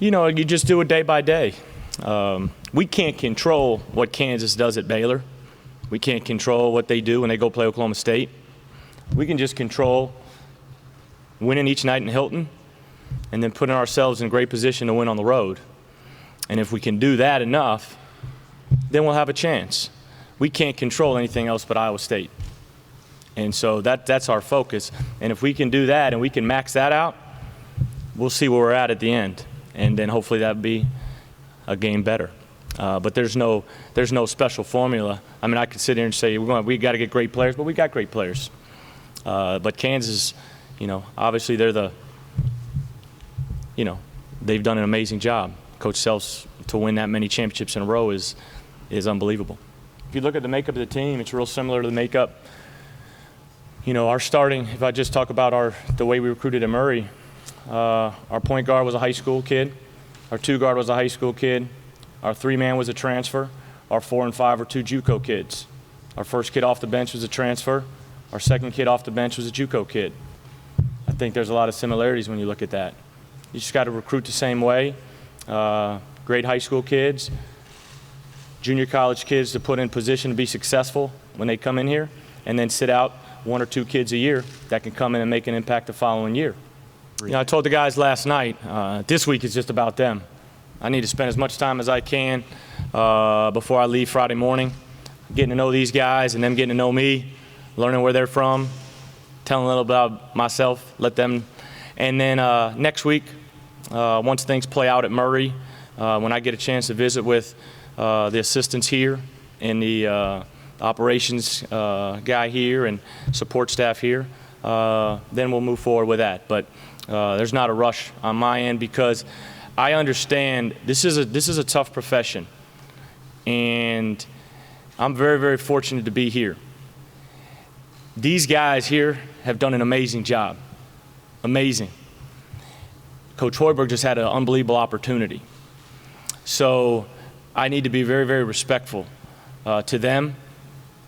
You just do it day by day. We can't control what Kansas does at Baylor. We can't control what they do when they go play Oklahoma State. We can just control winning each night in Hilton and then putting ourselves in a great position to win on the road. And if we can do that enough, then we'll have a chance. We can't control anything else but Iowa State. And so that's our focus. And if we can do that and we can max that out, we'll see where we're at the end. And then hopefully that'll be a game better. But there's no special formula. I mean, I could sit here and say we got to get great players, but we got great players. But Kansas, obviously they're they've done an amazing job. Coach Self's to win that many championships in a row is unbelievable. If you look at the makeup of the team, it's real similar to the makeup. Our starting, if I just talk about the way we recruited at Murray, our point guard was a high school kid. Our two guard was a high school kid. Our three-man was a transfer. Our 4 and 5 were two JUCO kids. Our first kid off the bench was a transfer. Our second kid off the bench was a JUCO kid. I think there's a lot of similarities when you look at that. You just got to recruit the same way. Great high school kids, junior college kids to put in position to be successful when they come in here, and then sit out 1 or 2 kids a year that can come in and make an impact the following year. I told the guys last night, this week is just about them. I need to spend as much time as I can before I leave Friday morning, getting to know these guys and them getting to know me, learning where they're from, telling a little about myself, let them. And then next week, once things play out at Murray, when I get a chance to visit with the assistants here and the operations guy here and support staff here, then we'll move forward with that. But there's not a rush on my end because I understand this is a tough profession, and I'm very, very fortunate to be here. These guys here have done an amazing job, amazing. Coach Hoiberg just had an unbelievable opportunity. So I need to be very, very respectful to them,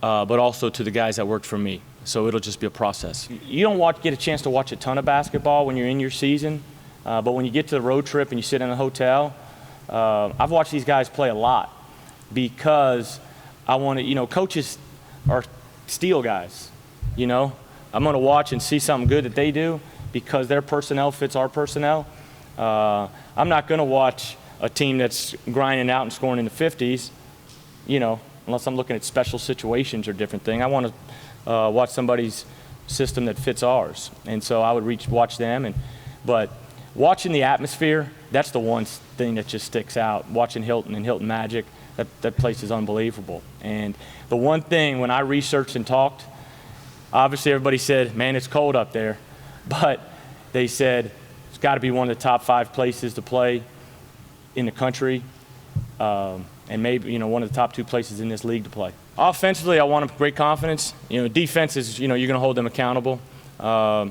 but also to the guys that worked for me. So it'll just be a process. You don't get a chance to watch a ton of basketball when you're in your season, but when you get to the road trip and you sit in a hotel, I've watched these guys play a lot because I want to, coaches are steel guys, I'm going to watch and see something good that they do because their personnel fits our personnel. I'm not going to watch a team that's grinding out and scoring in the 50s, unless I'm looking at special situations or different thing. I want to watch somebody's system that fits ours. And so I would watch them. But watching the atmosphere, that's the one thing that just sticks out. Watching Hilton and Hilton Magic, that place is unbelievable. And the one thing when I researched and talked, obviously everybody said, man, it's cold up there. But they said it's got to be one of the top 5 places to play in the country, and maybe one of the top 2 places in this league to play. Offensively, I want great confidence. Defense is, you're going to hold them accountable.